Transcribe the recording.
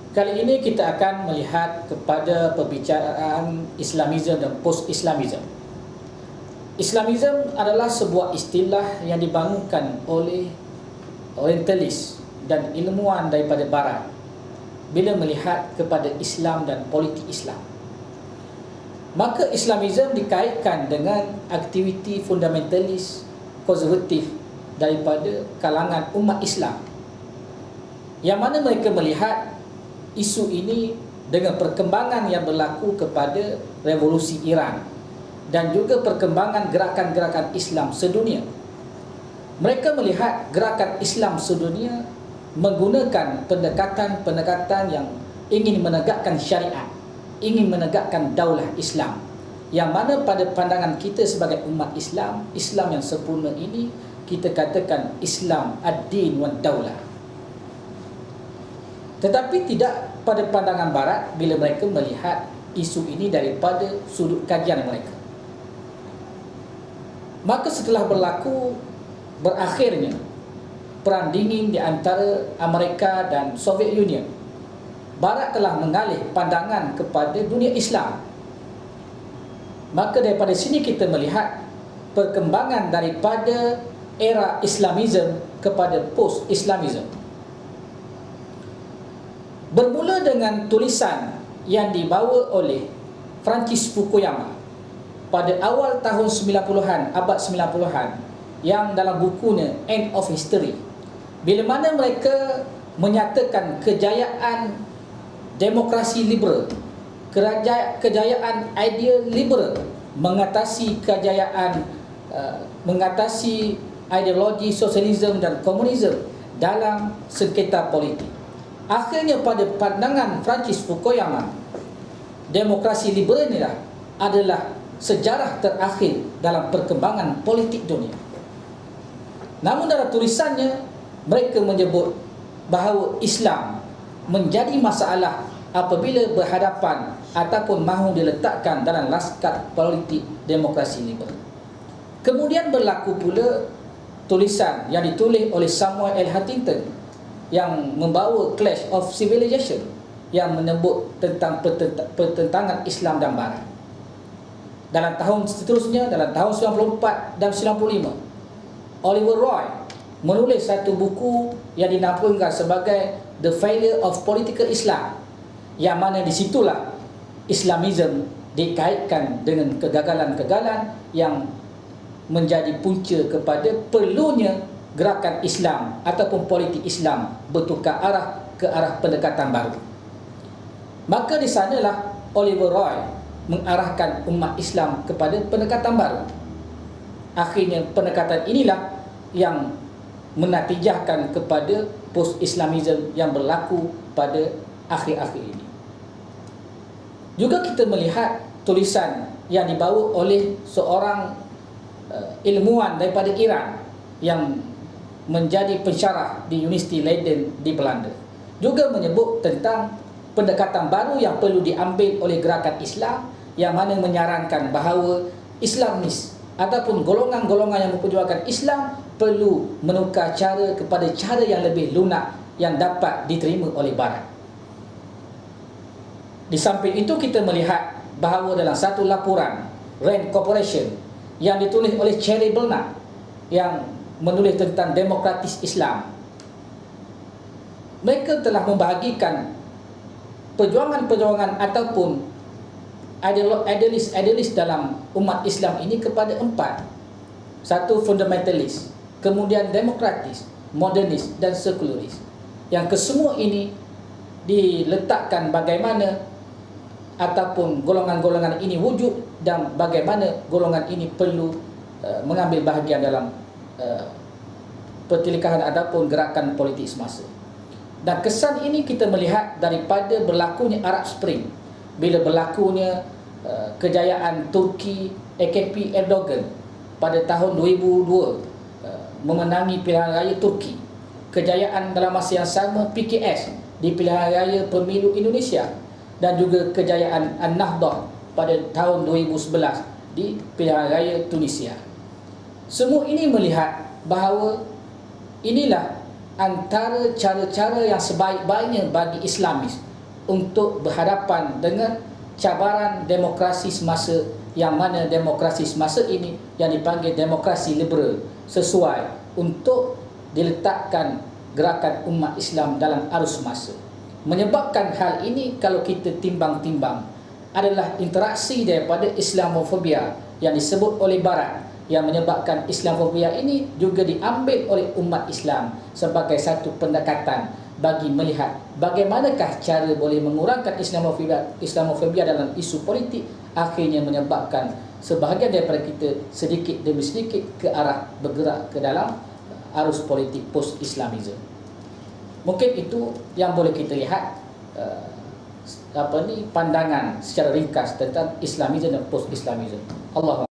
Kali ini kita akan melihat kepada perbicaraan Islamism dan post-Islamism. Islamism adalah sebuah istilah yang dibangunkan oleh orientalis dan ilmuwan daripada barat bila melihat kepada Islam dan politik Islam. Maka Islamism dikaitkan dengan aktiviti fundamentalis konservatif daripada kalangan umat Islam, yang mana mereka melihat isu ini dengan perkembangan yang berlaku kepada revolusi Iran dan juga perkembangan gerakan-gerakan Islam sedunia. Mereka melihat gerakan Islam sedunia menggunakan pendekatan-pendekatan yang ingin menegakkan syariat, ingin menegakkan daulah Islam, yang mana pada pandangan kita sebagai umat Islam, Islam yang sempurna ini kita katakan Islam ad-din wa daulah. Tetapi tidak pada pandangan barat bila mereka melihat isu ini daripada sudut kajian mereka. Maka setelah berakhirnya perang dingin di antara Amerika dan Soviet Union, barat telah mengalih pandangan kepada dunia Islam. Maka daripada sini kita melihat perkembangan daripada era Islamism kepada post-Islamism. Bermula dengan tulisan yang dibawa oleh Francis Fukuyama pada awal tahun 90-an, abad 90-an, yang dalam bukunya End of History, bila mana mereka menyatakan kejayaan demokrasi liberal, kejayaan idea liberal mengatasi mengatasi ideologi sosialisme dan komunisme dalam sengketa politik. Akhirnya pada pandangan Francis Fukuyama, demokrasi liberal inilah adalah sejarah terakhir dalam perkembangan politik dunia. Namun dalam tulisannya mereka menyebut bahawa Islam menjadi masalah apabila berhadapan ataupun mahu diletakkan dalam laskar politik demokrasi liberal. Kemudian berlaku pula tulisan yang ditulis oleh Samuel L. Huntington yang membawa Clash of Civilization, yang menyebut tentang pertentangan Islam dan Barat. Dalam tahun seterusnya, dalam tahun 94 dan 95, Oliver Roy menulis satu buku yang dinamakan sebagai The Failure of Political Islam, yang mana disitulah Islamism dikaitkan dengan kegagalan-kegagalan yang menjadi punca kepada perlunya gerakan Islam ataupun politik Islam bertukar arah ke arah pendekatan baru. Maka di sanalah Oliver Roy mengarahkan umat Islam kepada pendekatan baru. Akhirnya pendekatan inilah yang menatijahkan kepada post-Islamism yang berlaku pada akhir-akhir ini. Juga kita melihat tulisan yang dibawa oleh seorang ilmuwan daripada Iran yang menjadi pensyarah di Universiti Leiden di Belanda, juga menyebut tentang pendekatan baru yang perlu diambil oleh gerakan Islam, yang mana menyarankan bahawa Islamis ataupun golongan-golongan yang memperjuangkan Islam perlu menukar cara kepada cara yang lebih lunak yang dapat diterima oleh barat. Di samping itu kita melihat bahawa dalam satu laporan Rand Corporation yang ditulis oleh Cherry Bernard yang menulis tentang demokratis Islam, mereka telah membahagikan perjuangan-perjuangan ataupun idealis dalam umat Islam ini kepada empat. Satu, fundamentalis, kemudian demokratis, modernis dan sekularis. Yang kesemua ini diletakkan bagaimana ataupun golongan-golongan ini wujud dan bagaimana golongan ini perlu mengambil bahagian dalam pertelikahan ataupun gerakan politik semasa. Dan kesan ini kita melihat daripada berlakunya Arab Spring, bila berlakunya kejayaan Turki AKP Erdogan pada tahun 2002 memenangi pilihan raya Turki, kejayaan dalam masa yang sama PKS di pilihan raya pemilu Indonesia, dan juga kejayaan An-Nahdah pada tahun 2011 di pilihan raya Tunisia. Semua ini melihat bahawa inilah antara cara-cara yang sebaik-baiknya bagi Islamis untuk berhadapan dengan cabaran demokrasi semasa, yang mana demokrasi semasa ini yang dipanggil demokrasi liberal, sesuai untuk diletakkan gerakan umat Islam dalam arus masa. Menyebabkan hal ini, kalau kita timbang-timbang, adalah interaksi daripada Islamofobia yang disebut oleh Barat, yang menyebabkan Islamofobia ini juga diambil oleh umat Islam sebagai satu pendekatan bagi melihat bagaimanakah cara boleh mengurangkan Islamofobia dalam isu politik, akhirnya menyebabkan sebahagian daripada kita sedikit demi sedikit ke arah bergerak ke dalam arus politik post-Islamism. Mungkin itu yang boleh kita lihat pandangan secara ringkas tentang Islamism dan post-Islamism. Allah